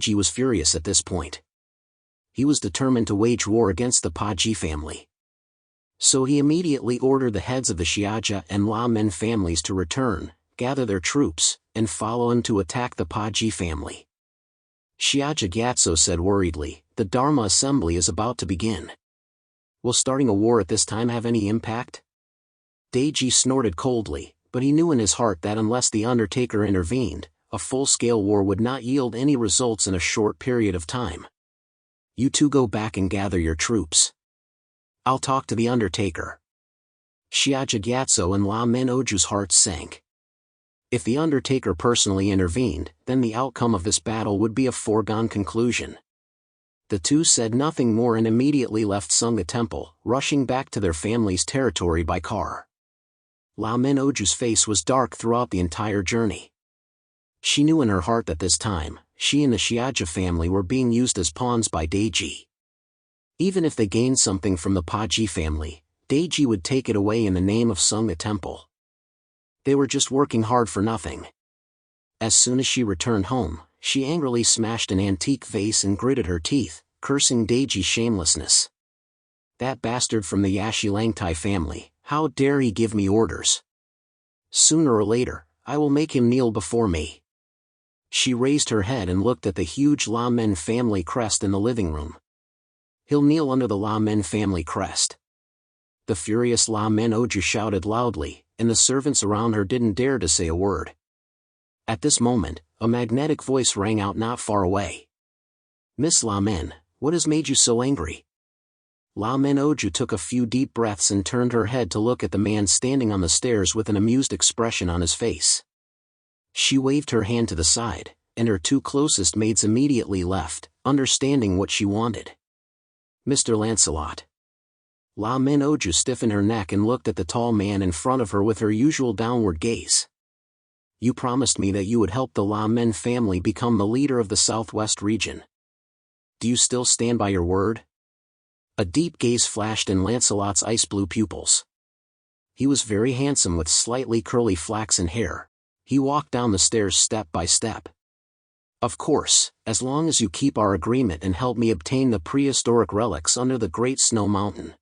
Deiji was furious at this point. He was determined to wage war against the Paji family. So he immediately ordered the heads of the Xiaja and La Men families to return, gather their troops, and follow him to attack the Paji family. Xiaja Gyatso said worriedly, "The Dharma assembly is about to begin. Will starting a war at this time have any impact?" Deiji snorted coldly, but he knew in his heart that unless the Undertaker intervened, a full-scale war would not yield any results in a short period of time. "You two go back and gather your troops. I'll talk to the Undertaker." Xiaja Gyatso and La Men Oju's hearts sank. If the Undertaker personally intervened, then the outcome of this battle would be a foregone conclusion. The two said nothing more and immediately left Sangha Temple, rushing back to their family's territory by car. La Men Oju's face was dark throughout the entire journey. She knew in her heart that this time, she and the Xiaja family were being used as pawns by Deiji. Even if they gained something from the Paji family, Deiji would take it away in the name of Sangha Temple. They were just working hard for nothing. As soon as she returned home, she angrily smashed an antique vase and gritted her teeth, cursing Deiji's shamelessness. "That bastard from the Yashi Langtai family, how dare he give me orders? Sooner or later, I will make him kneel before me." She raised her head and looked at the huge La Men family crest in the living room. "He'll kneel under the La Men family crest." The furious La Men Oju shouted loudly, and the servants around her didn't dare to say a word. At this moment, a magnetic voice rang out not far away. "Miss La Men, what has made you so angry?" La Men Oju took a few deep breaths and turned her head to look at the man standing on the stairs with an amused expression on his face. She waved her hand to the side, and her two closest maids immediately left, understanding what she wanted. "Mr. Lancelot." La Men Oju stiffened her neck and looked at the tall man in front of her with her usual downward gaze. "You promised me that you would help the La Men family become the leader of the Southwest region. Do you still stand by your word?" A deep gaze flashed in Lancelot's ice-blue pupils. He was very handsome with slightly curly flaxen hair. He walked down the stairs step by step. "Of course, as long as you keep our agreement and help me obtain the prehistoric relics under the Great Snow Mountain.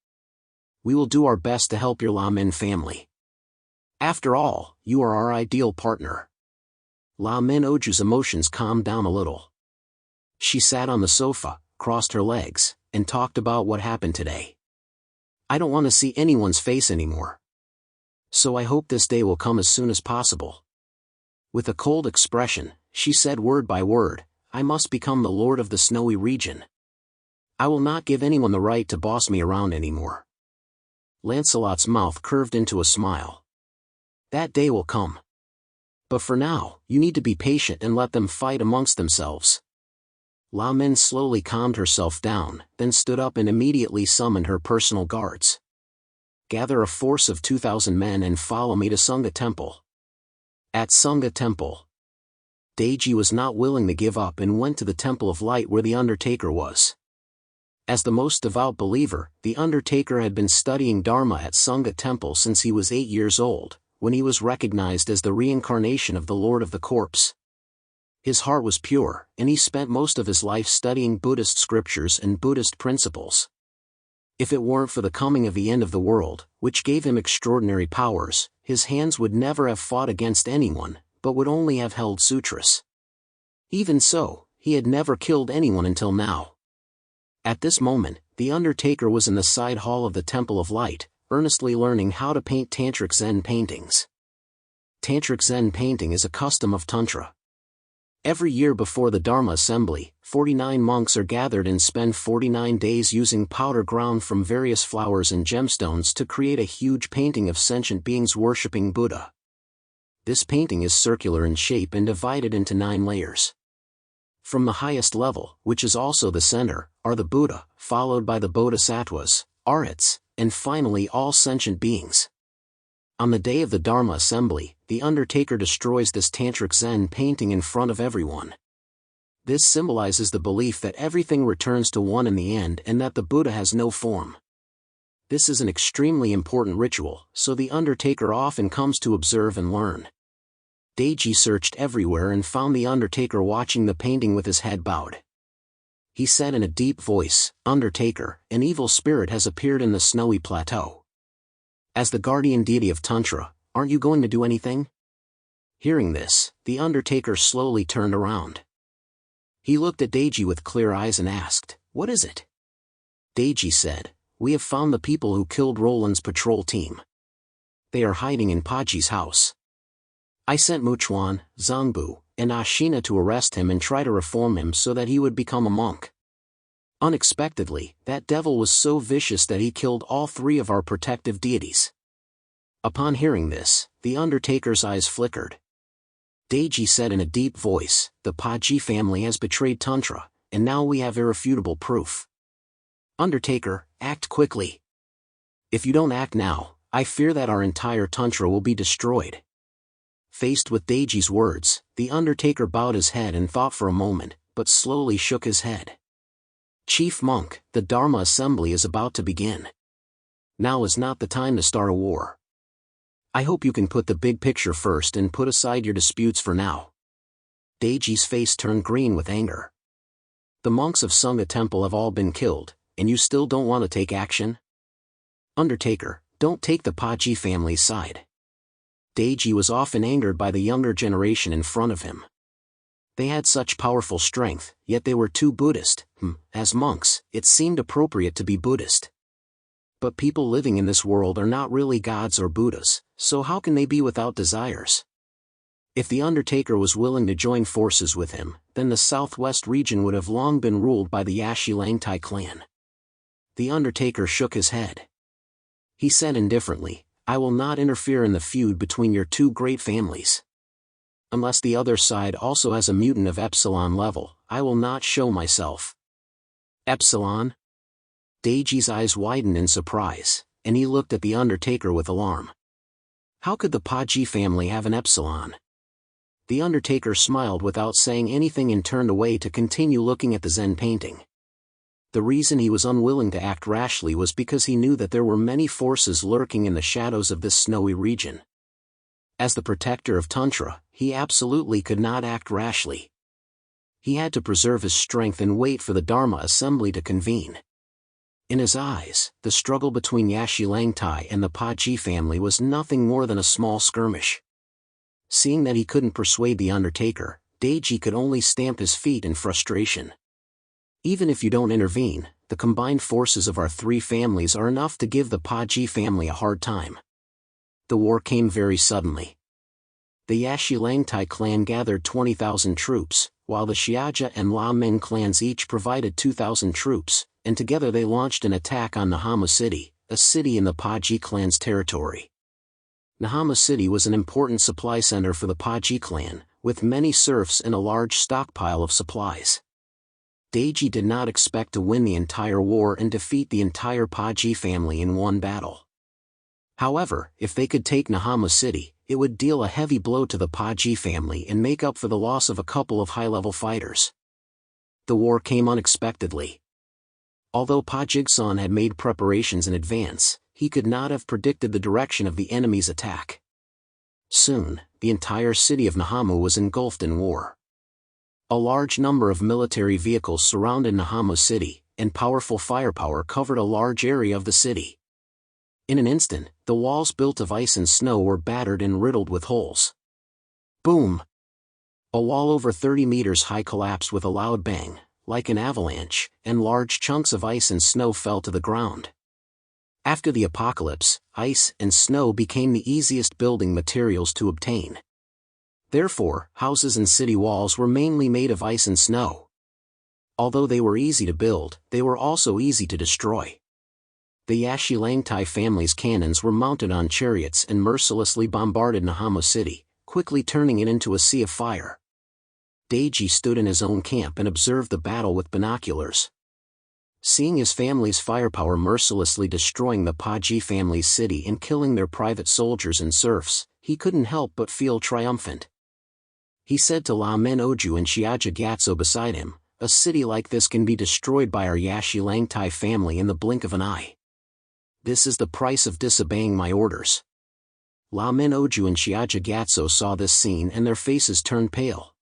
We will do our best to help your La Men family. After all, you are our ideal partner." La Men Oju's emotions calmed down a little. She sat on the sofa, crossed her legs, and talked about what happened today. "I don't want to see anyone's face anymore. So I hope this day will come as soon as possible." With a cold expression, she said word by word, "I must become the lord of the snowy region. I will not give anyone the right to boss me around anymore." Lancelot's mouth curved into a smile. "That day will come. But for now, you need to be patient and let them fight amongst themselves." La Men slowly calmed herself down, then stood up and immediately summoned her personal guards. "Gather a force of 2,000 men and follow me to Sangha Temple." At Sangha Temple, Deiji was not willing to give up and went to the Temple of Light where the Undertaker was. As the most devout believer, the Undertaker had been studying Dharma at Sangha Temple since he was 8 years old, when he was recognized as the reincarnation of the Lord of the Corpse. His heart was pure, and he spent most of his life studying Buddhist scriptures and Buddhist principles. If it weren't for the coming of the end of the world, which gave him extraordinary powers, his hands would never have fought against anyone, but would only have held sutras. Even so, he had never killed anyone until now. At this moment, the Undertaker was in the side hall of the Temple of Light, earnestly learning how to paint Tantric Zen paintings. Tantric Zen painting is a custom of Tantra. Every year before the Dharma assembly, 49 monks are gathered and spend 49 days using powder ground from various flowers and gemstones to create a huge painting of sentient beings worshipping Buddha. This painting is circular in shape and divided into 9 layers. From the highest level, which is also the center, are the Buddha, followed by the Bodhisattvas, Arhats, and finally all sentient beings. On the day of the Dharma assembly, the Undertaker destroys this Tantric Zen painting in front of everyone. This symbolizes the belief that everything returns to one in the end and that the Buddha has no form. This is an extremely important ritual, so the Undertaker often comes to observe and learn. Deji searched everywhere and found the Undertaker watching the painting with his head bowed. He said in a deep voice, "Undertaker, an evil spirit has appeared in the snowy plateau. As the guardian deity of Tantra, aren't you going to do anything?" Hearing this, the Undertaker slowly turned around. He looked at Deji with clear eyes and asked, "What is it?" Deji said, "We have found the people who killed Roland's patrol team. They are hiding in Paji's house. I sent Muchuan, Zangbu, and Ashina to arrest him and try to reform him so that he would become a monk. Unexpectedly, that devil was so vicious that he killed all 3 of our protective deities." Upon hearing this, the Undertaker's eyes flickered. Deji said in a deep voice, "The Paji family has betrayed Tantra, and now we have irrefutable proof. Undertaker, act quickly. If you don't act now, I fear that our entire Tantra will be destroyed." Faced with Deji's words, the Undertaker bowed his head and thought for a moment, but slowly shook his head. "Chief Monk, the Dharma Assembly is about to begin. Now is not the time to start a war. I hope you can put the big picture first and put aside your disputes for now." Deji's face turned green with anger. "The monks of Sangha Temple have all been killed, and you still don't want to take action? Undertaker, don't take the Paji family's side." Deji was often angered by the younger generation in front of him. They had such powerful strength, yet they were too Buddhist. As monks, it seemed appropriate to be Buddhist. But people living in this world are not really gods or Buddhas, so how can they be without desires? If the Undertaker was willing to join forces with him, then the southwest region would have long been ruled by the Yashi Langtai clan. The Undertaker shook his head. He said indifferently, "I will not interfere in the feud between your 2 great families. Unless the other side also has a mutant of Epsilon level, I will not show myself." Epsilon? Deiji's eyes widened in surprise, and he looked at the Undertaker with alarm. How could the Paji family have an Epsilon? The Undertaker smiled without saying anything and turned away to continue looking at the Zen painting. The reason he was unwilling to act rashly was because he knew that there were many forces lurking in the shadows of this snowy region. As the protector of Tantra, he absolutely could not act rashly. He had to preserve his strength and wait for the Dharma Assembly to convene. In his eyes, the struggle between Yashi Langtai and the Paji family was nothing more than a small skirmish. Seeing that he couldn't persuade the Undertaker, Deji could only stamp his feet in frustration. "Even if you don't intervene, the combined forces of our 3 families are enough to give the Paji family a hard time." The war came very suddenly. The Yashi Langtai clan gathered 20,000 troops, while the Xiaja and La Men clans each provided 2,000 troops, and together they launched an attack on Nahama City, a city in the Paji clan's territory. Nahama City was an important supply center for the Paji clan, with many serfs and a large stockpile of supplies. Deji did not expect to win the entire war and defeat the entire Paji family in one battle. However, if they could take Nahama City, it would deal a heavy blow to the Paji family and make up for the loss of a couple of high-level fighters. The war came unexpectedly. Although Pajigsan had made preparations in advance, he could not have predicted the direction of the enemy's attack. Soon, the entire city of Nahama was engulfed in war. A large number of military vehicles surrounded Nahama City, and powerful firepower covered a large area of the city. In an instant, the walls built of ice and snow were battered and riddled with holes. Boom! A wall over 30 meters high collapsed with a loud bang, like an avalanche, and large chunks of ice and snow fell to the ground. After the apocalypse, ice and snow became the easiest building materials to obtain. Therefore, houses and city walls were mainly made of ice and snow. Although they were easy to build, they were also easy to destroy. The Yashi Langtai family's cannons were mounted on chariots and mercilessly bombarded Nahama City, quickly turning it into a sea of fire. Deji stood in his own camp and observed the battle with binoculars. Seeing his family's firepower mercilessly destroying the Paji family's city and killing their private soldiers and serfs, he couldn't help but feel triumphant. He said to La Men Oju and Xiaja Gatso beside him, "A city like this can be destroyed by our Yashi Langtai family in the blink of an eye. This is the price of disobeying my orders." La Min Oju and Xiaja Gatso saw this scene and their faces turned pale.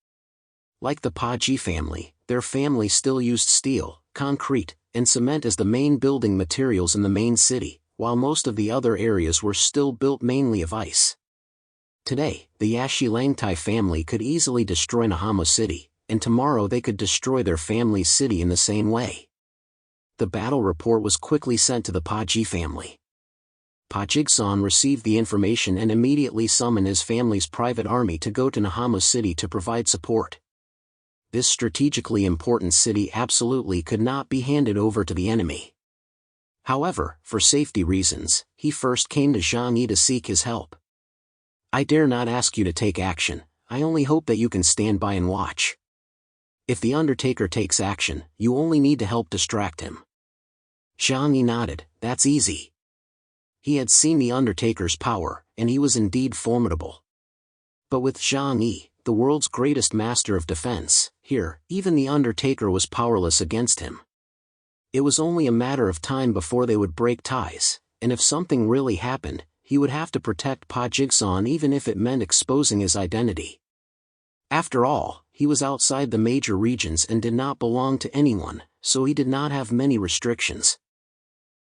Like the Paji family, their family still used steel, concrete, and cement as the main building materials in the main city, while most of the other areas were still built mainly of ice. Today, the Yashi Langtai family could easily destroy Nahama City, and tomorrow they could destroy their family's city in the same way. The battle report was quickly sent to the Paji family. Pajigsan received the information and immediately summoned his family's private army to go to Nahama City to provide support. This strategically important city absolutely could not be handed over to the enemy. However, for safety reasons, he first came to Zhang Yi to seek his help. I dare not ask you to take action, I only hope that you can stand by and watch. If the Undertaker takes action, you only need to help distract him. Zhang Yi nodded, that's easy. He had seen the Undertaker's power, and he was indeed formidable. But with Zhang Yi, the world's greatest master of defense, here, even the Undertaker was powerless against him. It was only a matter of time before they would break ties, and if something really happened, he would have to protect Pajigsan even if it meant exposing his identity. After all, he was outside the major regions and did not belong to anyone, so he did not have many restrictions.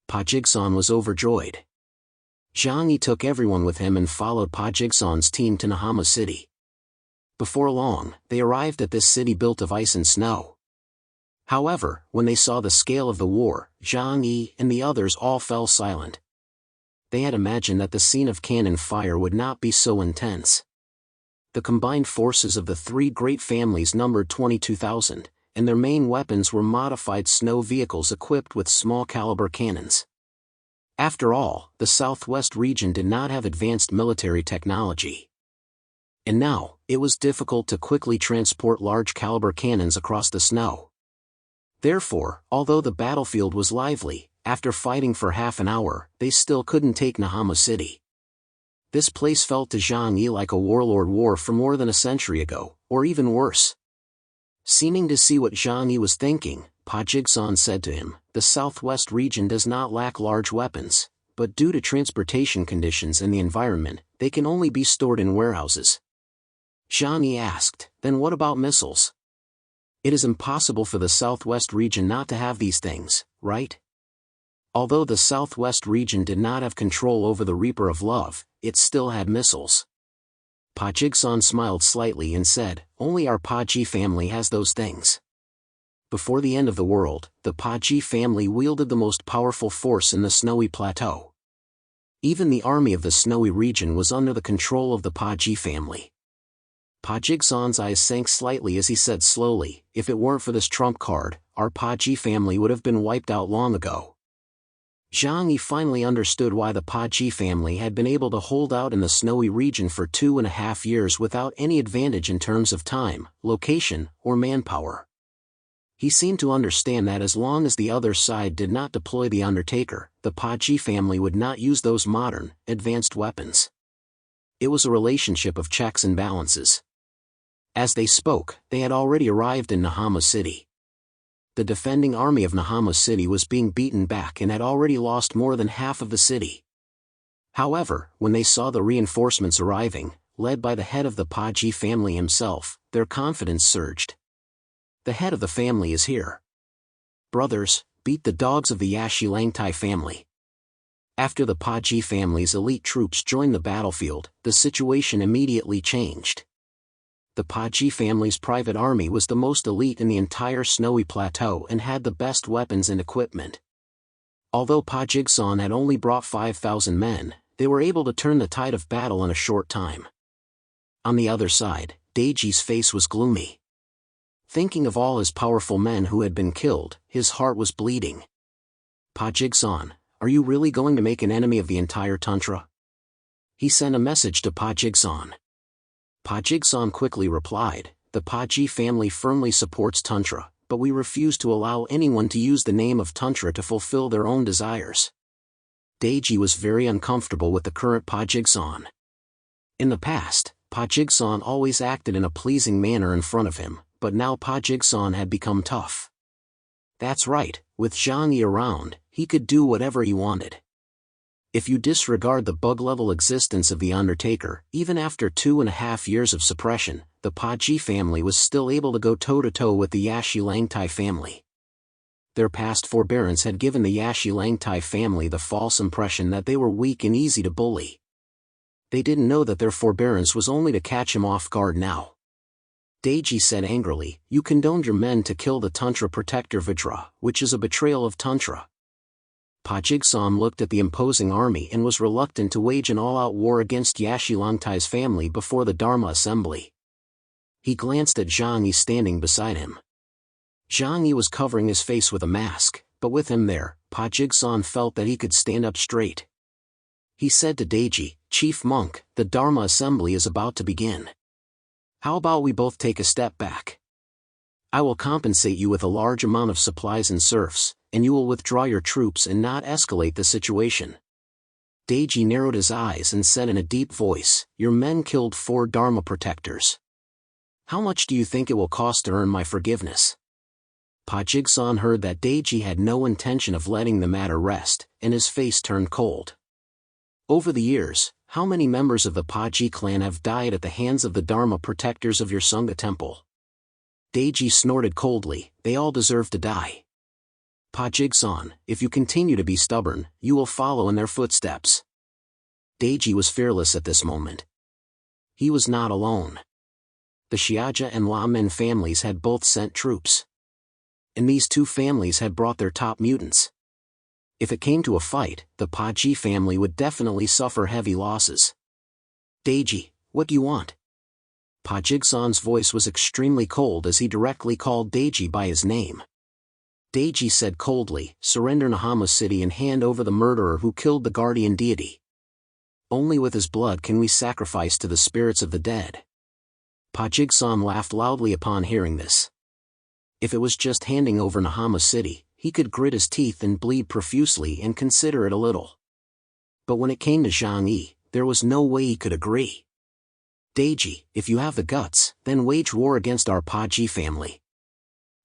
Pajigsan was overjoyed. Zhang Yi took everyone with him and followed Pajigsan's team to Nahama City. Before long, they arrived at this city built of ice and snow. However, when they saw the scale of the war, Zhang Yi and the others all fell silent. They had imagined that the scene of cannon fire would not be so intense. The combined forces of the three great families numbered 22,000, and their main weapons were modified snow vehicles equipped with small-caliber cannons. After all, the southwest region did not have advanced military technology. And now, it was difficult to quickly transport large-caliber cannons across the snow. Therefore, although the battlefield was lively, after fighting for half an hour, they still couldn't take Nahama City. This place felt to Zhang Yi like a warlord war from more than a century ago, or even worse. Seeming to see what Zhang Yi was thinking, Pajigsan said to him, the southwest region does not lack large weapons, but due to transportation conditions and the environment, they can only be stored in warehouses. Zhang Yi asked, then what about missiles? It is impossible for the southwest region not to have these things, right? Although the southwest region did not have control over the Reaper of Love, it still had missiles. Pajigsan smiled slightly and said, only our Paji family has those things. Before the end of the world, the Paji family wielded the most powerful force in the snowy plateau. Even the army of the snowy region was under the control of the Paji family. Pajigsan's eyes sank slightly as he said slowly, if it weren't for this trump card, our Paji family would have been wiped out long ago. Zhang Yi finally understood why the Paji family had been able to hold out in the snowy region for 2.5 years without any advantage in terms of time, location, or manpower. He seemed to understand that as long as the other side did not deploy the Undertaker, the Paji family would not use those modern, advanced weapons. It was a relationship of checks and balances. As they spoke, they had already arrived in Nahama City. The defending army of Nahama City was being beaten back and had already lost more than half of the city. However, when they saw the reinforcements arriving, led by the head of the Paji family himself, their confidence surged. The head of the family is here. Brothers, beat the dogs of the Yashi Langtai family. After the Paji family's elite troops joined the battlefield, the situation immediately changed. The Paji family's private army was the most elite in the entire snowy plateau and had the best weapons and equipment. Although Pajigsan had only brought 5,000 men, they were able to turn the tide of battle in a short time. On the other side, Deiji's face was gloomy. Thinking of all his powerful men who had been killed, his heart was bleeding. Pajigsan, are you really going to make an enemy of the entire tundra? He sent a message to Pajigsan. Pajigsan quickly replied, the Paji family firmly supports tundra, but we refuse to allow anyone to use the name of tundra to fulfill their own desires. Deiji was very uncomfortable with the current Pajigsan. In the past, Pajigsan always acted in a pleasing manner in front of him, but now Pajigsan had become tough. That's right, with Zhang Yi around, he could do whatever he wanted. If you disregard the bug-level existence of the Undertaker, even after 2.5 years of suppression, the Paji family was still able to go toe-to-toe with the Yashi Langtai family. Their past forbearance had given the Yashi Langtai family the false impression that they were weak and easy to bully. They didn't know that their forbearance was only to catch him off guard now. Deji said angrily, "You condoned your men to kill the Tantra protector Vajra, which is a betrayal of Tantra." Pa Jigsaw looked at the imposing army and was reluctant to wage an all-out war against Yashi Langtai's family before the Dharma assembly. He glanced at Zhang Yi standing beside him. Zhang Yi was covering his face with a mask, but with him there, Pa Jigsaw felt that he could stand up straight. He said to Deji, "Chief Monk, the Dharma assembly is about to begin. How about we both take a step back? I will compensate you with a large amount of supplies and serfs, and you will withdraw your troops and not escalate the situation." Deji narrowed his eyes and said in a deep voice, "Your men killed 4 Dharma protectors. How much do you think it will cost to earn my forgiveness?" Pa Jigsaw heard that Deji had no intention of letting the matter rest, and his face turned cold. Over the years, how many members of the Paji clan have died at the hands of the Dharma protectors of your Sangha temple? Deji snorted coldly, "They all deserve to die. Pa Jigsaw, if you continue to be stubborn, you will follow in their footsteps." Deji was fearless at this moment. He was not alone. The Xiaja and La Men families had both sent troops. And these 2 families had brought their top mutants. If it came to a fight, the Paji family would definitely suffer heavy losses. "Deji, what do you want?" Pa Jigsaw's voice was extremely cold as he directly called Deji by his name. Deji said coldly, "Surrender Nahama City and hand over the murderer who killed the guardian deity. Only with his blood can we sacrifice to the spirits of the dead." Pa Jigsaw laughed loudly upon hearing this. If it was just handing over Nahama City, he could grit his teeth and bleed profusely and consider it a little. But when it came to Zhang Yi, there was no way he could agree. "Deji, if you have the guts, then wage war against our Paji family.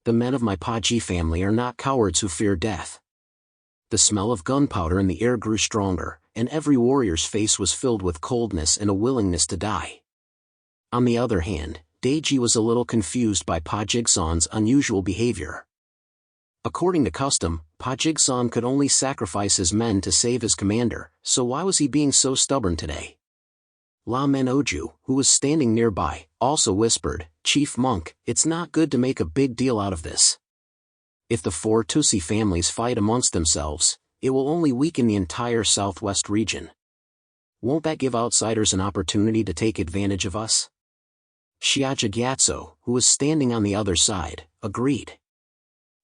The men of my Paji family are not cowards who fear death." The smell of gunpowder in the air grew stronger, and every warrior's face was filled with coldness and a willingness to die. On the other hand, Deji was a little confused by Pa Jigsaw's unusual behavior. According to custom, Pa Jigsaw could only sacrifice his men to save his commander, so why was he being so stubborn today? La Men Oju, who was standing nearby, also whispered, "Chief Monk, it's not good to make a big deal out of this. If the 4 Tusi families fight amongst themselves, it will only weaken the entire southwest region. Won't that give outsiders an opportunity to take advantage of us?" Xiaja Gyatso, who was standing on the other side, agreed.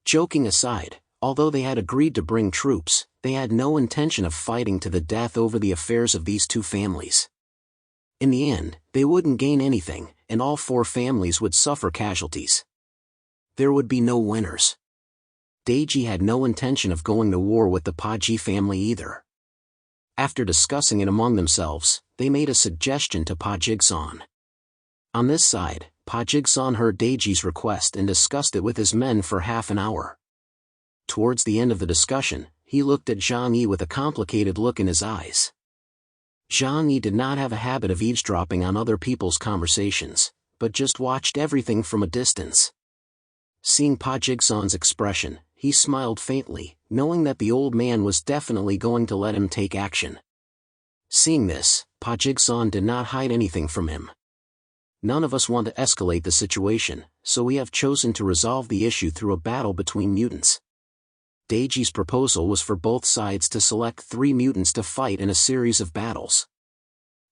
Joking aside, although they had agreed to bring troops, they had no intention of fighting to the death over the affairs of these 2 families. In the end, they wouldn't gain anything, and all 4 families would suffer casualties. There would be no winners. Deji had no intention of going to war with the Paji family either. After discussing it among themselves, they made a suggestion to Pa Jigsaw. On this side, Pa Jigsaw heard Deji's request and discussed it with his men for half an hour. Towards the end of the discussion, he looked at Zhang Yi with a complicated look in his eyes. Zhang Yi did not have a habit of eavesdropping on other people's conversations, but just watched everything from a distance. Seeing Pa Jigsaw's expression, he smiled faintly, knowing that the old man was definitely going to let him take action. Seeing this, Pa Jigsaw did not hide anything from him. "None of us want to escalate the situation, so we have chosen to resolve the issue through a battle between mutants." Deji's proposal was for both sides to select 3 mutants to fight in a series of battles.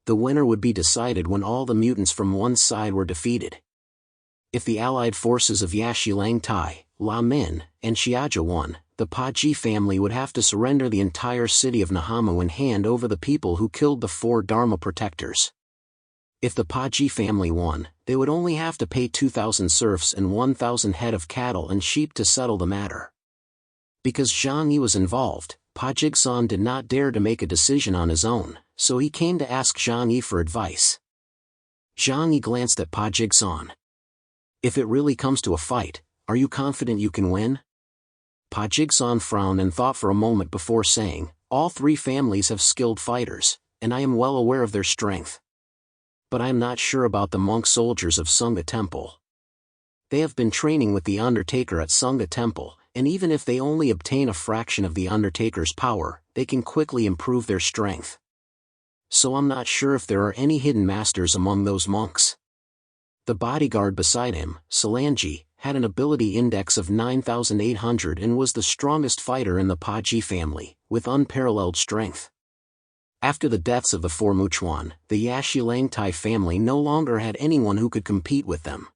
The winner would be decided when all the mutants from one side were defeated. If the allied forces of Yashi Langtai, La Min, and Xiaja won, the Paji family would have to surrender the entire city of Nahama and hand over the people who killed the 4 Dharma protectors. If the Paji family won, they would only have to pay 2,000 serfs and 1,000 head of cattle and sheep to settle the matter. Because Zhang Yi was involved, Pa Jigsaw did not dare to make a decision on his own, so he came to ask Zhang Yi for advice. Zhang Yi glanced at Pa Jigsaw. "If it really comes to a fight, are you confident you can win?" Pa Jigsaw frowned and thought for a moment before saying, All three families have skilled fighters, and I am well aware of their strength. But I am not sure about the monk soldiers of Sunga Temple. They have been training with the Undertaker at Sunga Temple, and even if they only obtain a fraction of the Undertaker's power, they can quickly improve their strength. So I'm not sure if there are any hidden masters among those monks. The bodyguard beside him, Solange, had an ability index of 9,800 and was the strongest fighter in the Paji family, with unparalleled strength. After the deaths of the four Muchuan, the Yashilangtai family no longer had anyone who could compete with them.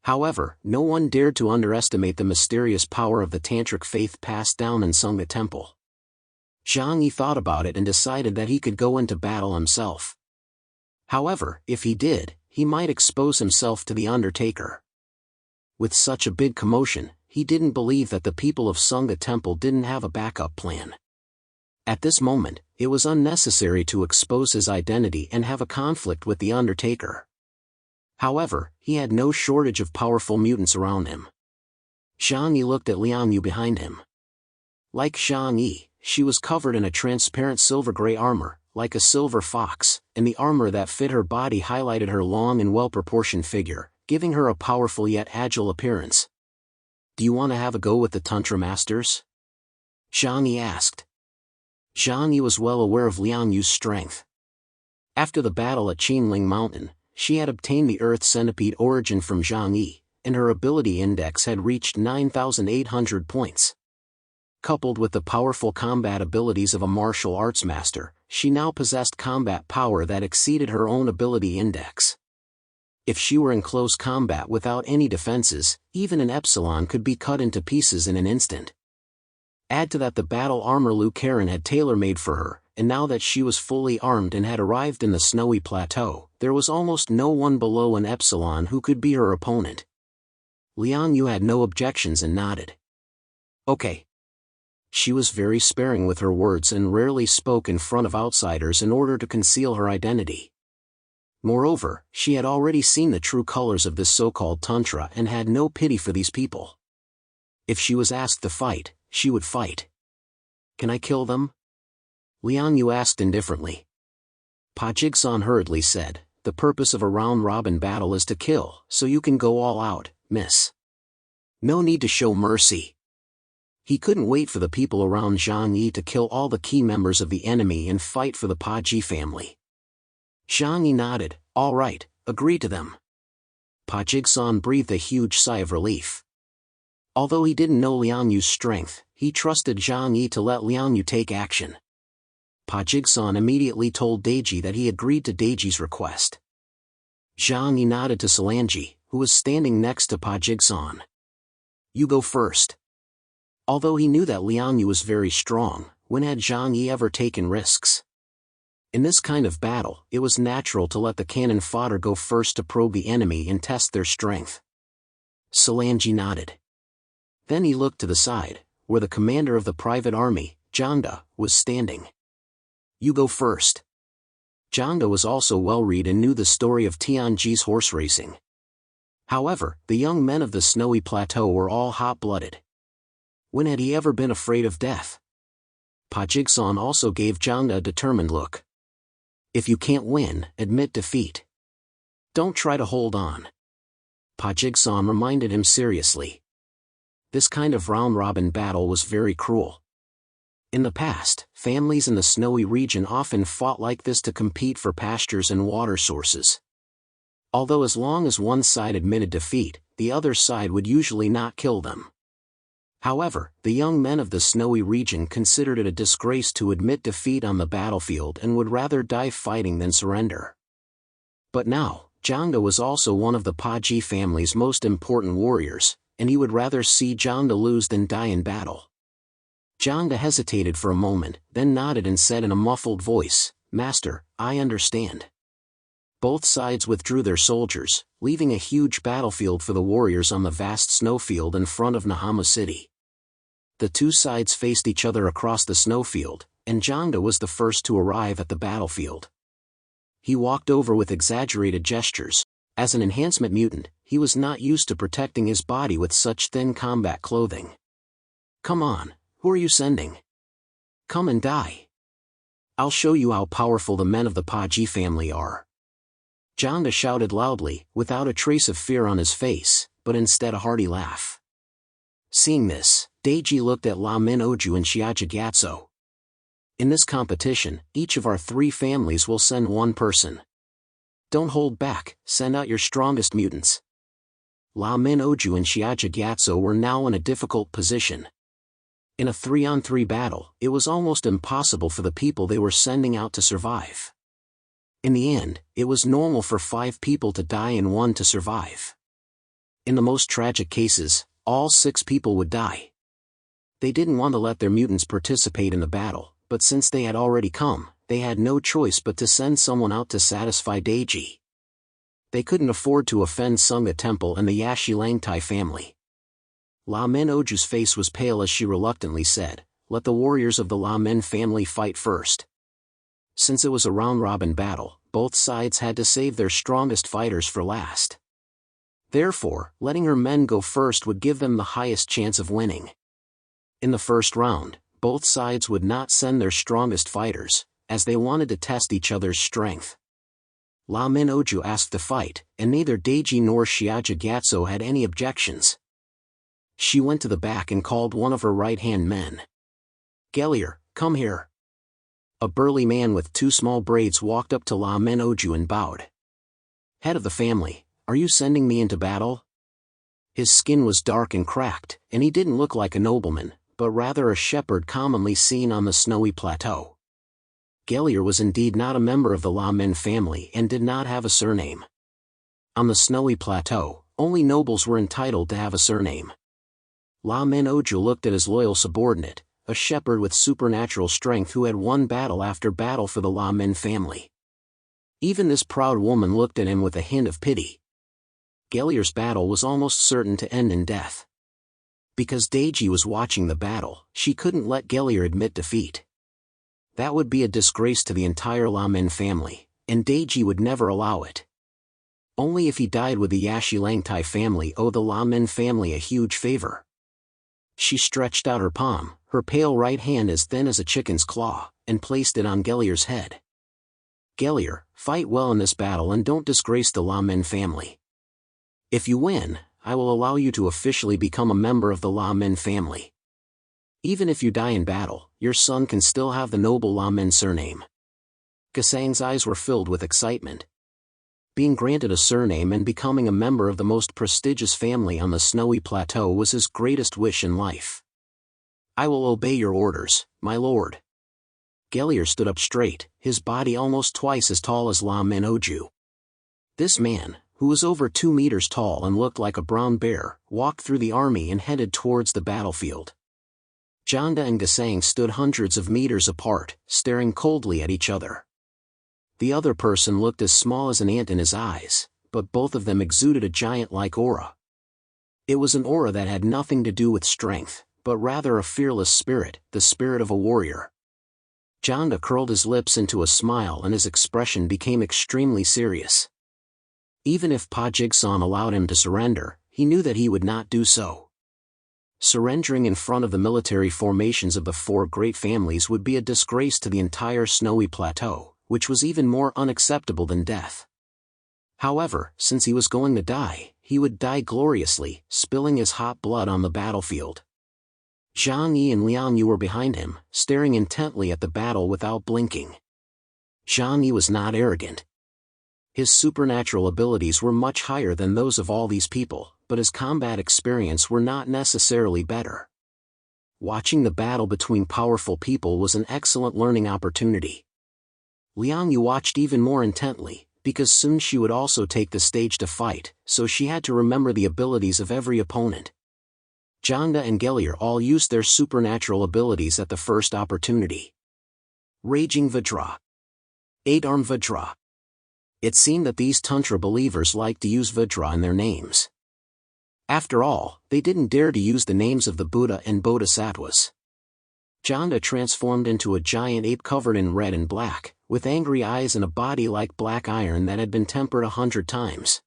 However, no one dared to underestimate the mysterious power of the Tantric faith passed down in Sunga Temple. Zhang Yi thought about it and decided that he could go into battle himself. However, if he did, he might expose himself to the Undertaker. With such a big commotion, he didn't believe that the people of Sunga Temple didn't have a backup plan. At this moment, it was unnecessary to expose his identity and have a conflict with the Undertaker. However, he had no shortage of powerful mutants around him. Zhang Yi looked at Liang Yu behind him. Like Zhang Yi, she was covered in a transparent silver-gray armor, like a silver fox, and the armor that fit her body highlighted her long and well-proportioned figure, giving her a powerful yet agile appearance. "Do you want to have a go with the Tantra Masters?" Zhang Yi asked. Zhang Yi was well aware of Liang Yu's strength. After the battle at Qinling Mountain, she had obtained the Earth Centipede origin from Zhang Yi, and her ability index had reached 9,800 points. Coupled with the powerful combat abilities of a martial arts master, she now possessed combat power that exceeded her own ability index. If she were in close combat without any defenses, even an epsilon could be cut into pieces in an instant. Add to that the battle armor Liu Karen had tailor-made for her, and now that she was fully armed and had arrived in the snowy plateau, there was almost no one below an epsilon who could be her opponent. Liang Yu had no objections and nodded. Okay. She was very sparing with her words and rarely spoke in front of outsiders in order to conceal her identity. Moreover, she had already seen the true colors of this so-called Tantra and had no pity for these people. If she was asked to fight, she would fight. "Can I kill them?" Liang Yu asked indifferently. Pa Jigsaw hurriedly said, "The purpose of a round-robin battle is to kill, so you can go all out, miss. No need to show mercy." He couldn't wait for the people around Zhang Yi to kill all the key members of the enemy and fight for the Paji family. Zhang Yi nodded, "All right, agree to them." Pa Jigsaw breathed a huge sigh of relief. Although he didn't know Liang Yu's strength, he trusted Zhang Yi to let Liang Yu take action. Pa Jigsaw immediately told Deji that he agreed to Deji's request. Zhang Yi nodded to Solange, who was standing next to Pa Jigsaw. "You go first." Although he knew that Liang Yu was very strong, when had Zhang Yi ever taken risks? In this kind of battle, it was natural to let the cannon fodder go first to probe the enemy and test their strength. Solange nodded. Then he looked to the side, where the commander of the private army, Janda, was standing. "You go first." Janda was also well-read and knew the story of Tianji's horse racing. However, the young men of the snowy plateau were all hot-blooded. When had he ever been afraid of death? Pa Jigsaw also gave Janda a determined look. "If you can't win, admit defeat. Don't try to hold on." Pa Jigsaw reminded him seriously. This kind of round-robin battle was very cruel. In the past, families in the snowy region often fought like this to compete for pastures and water sources. Although as long as one side admitted defeat, the other side would usually not kill them. However, the young men of the snowy region considered it a disgrace to admit defeat on the battlefield and would rather die fighting than surrender. But now, Janda was also one of the Paji family's most important warriors, and he would rather see Janda lose than die in battle. Janda hesitated for a moment, then nodded and said in a muffled voice, "Master, I understand." Both sides withdrew their soldiers, leaving a huge battlefield for the warriors on the vast snowfield in front of Nahama City. The two sides faced each other across the snowfield, and Janda was the first to arrive at the battlefield. He walked over with exaggerated gestures. As an enhancement mutant, he was not used to protecting his body with such thin combat clothing. "Come on, who are you sending? Come and die. I'll show you how powerful the men of the Paji family are. Janda shouted loudly, without a trace of fear on his face, but instead a hearty laugh. Seeing this, Deiji looked at La Min Oju and Xiaja Gatso. In this competition, each of our 3 families will send 1 person. Don't hold back, send out your strongest mutants. La Min Oju and Xiaja Gatso were now in a difficult position. In a 3-on-3 battle, it was almost impossible for the people they were sending out to survive. In the end, it was normal for 5 people to die and 1 to survive. In the most tragic cases, all 6 people would die. They didn't want to let their mutants participate in the battle, but since they had already come, they had no choice but to send someone out to satisfy Deiji. They couldn't afford to offend Sangha Temple and the Yashi Langtai family. La Min Oju's face was pale as she reluctantly said, "Let the warriors of the La Min family fight first." Since it was a round-robin battle, both sides had to save their strongest fighters for last. Therefore, letting her men go first would give them the highest chance of winning. In the first round, both sides would not send their strongest fighters, as they wanted to test each other's strength. La Min Oju asked to fight, and neither Deiji nor Xiaja Gatso had any objections. She went to the back and called one of her right-hand men. "Gellier, come here." A burly man with 2 small braids walked up to La Min Oju and bowed. "Head of the family, are you sending me into battle?" His skin was dark and cracked, and he didn't look like a nobleman, but rather a shepherd commonly seen on the snowy plateau. Gellier was indeed not a member of the La Min family and did not have a surname. On the snowy plateau, only nobles were entitled to have a surname. La Min Oju looked at his loyal subordinate, a shepherd with supernatural strength who had won battle after battle for the La Min family. Even this proud woman looked at him with a hint of pity. Gellier's battle was almost certain to end in death. Because Deiji was watching the battle, she couldn't let Gellier admit defeat. That would be a disgrace to the entire La Min family, and Deiji would never allow it. Only if he died would the Yashi Langtai family owe the La Min family a huge favor. She stretched out her palm, her pale right hand as thin as a chicken's claw, and placed it on Gellier's head. "Gellier, fight well in this battle and don't disgrace the La Min family. If you win, I will allow you to officially become a member of the La Min family. Even if you die in battle, your son can still have the noble La Min surname." Gasang's eyes were filled with excitement. Being granted a surname and becoming a member of the most prestigious family on the snowy plateau was his greatest wish in life. "I will obey your orders, my lord." Gellier stood up straight, his body almost twice as tall as La Min Oju. This man, who was over 2 meters tall and looked like a brown bear, walked through the army and headed towards the battlefield. Janda and Gasang stood hundreds of meters apart, staring coldly at each other. The other person looked as small as an ant in his eyes, but both of them exuded a giant-like aura. It was an aura that had nothing to do with strength, but rather a fearless spirit, the spirit of a warrior. Janda curled his lips into a smile and his expression became extremely serious. Even if Pa Jigsaw allowed him to surrender, he knew that he would not do so. Surrendering in front of the military formations of the 4 great families would be a disgrace to the entire snowy plateau, which was even more unacceptable than death. However, since he was going to die, he would die gloriously, spilling his hot blood on the battlefield. Zhang Yi and Liang Yu were behind him, staring intently at the battle without blinking. Zhang Yi was not arrogant. His supernatural abilities were much higher than those of all these people, but his combat experience were not necessarily better. Watching the battle between powerful people was an excellent learning opportunity. Liang Yu watched even more intently, because soon she would also take the stage to fight, so she had to remember the abilities of every opponent. Janda and Gellier all used their supernatural abilities at the first opportunity. Raging Vajra. 8-arm Vajra. It seemed that these Tantra believers liked to use Vajra in their names. After all, they didn't dare to use the names of the Buddha and Bodhisattvas. Janda transformed into a giant ape covered in red and black, with angry eyes and a body like black iron that had been tempered 100 times.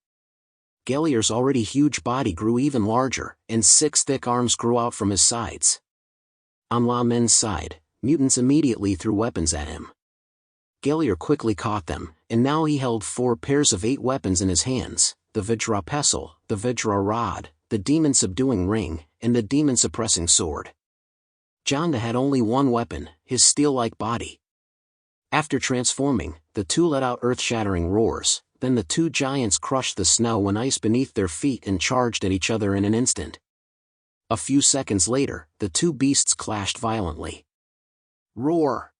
Gellier's already huge body grew even larger, and 6 thick arms grew out from his sides. On La Min's side, Mutants immediately threw weapons at him. Gallier quickly caught them, and now he held 4 pairs of 8 weapons in his hands: the Vajra Pestle, the Vajra Rod, the Demon-subduing Ring, and the Demon-suppressing Sword. Janda had only one weapon, his steel-like body. After transforming, the two let out earth-shattering roars, then the 2 giants crushed the snow and ice beneath their feet and charged at each other in an instant. A few seconds later, the 2 beasts clashed violently. Roar!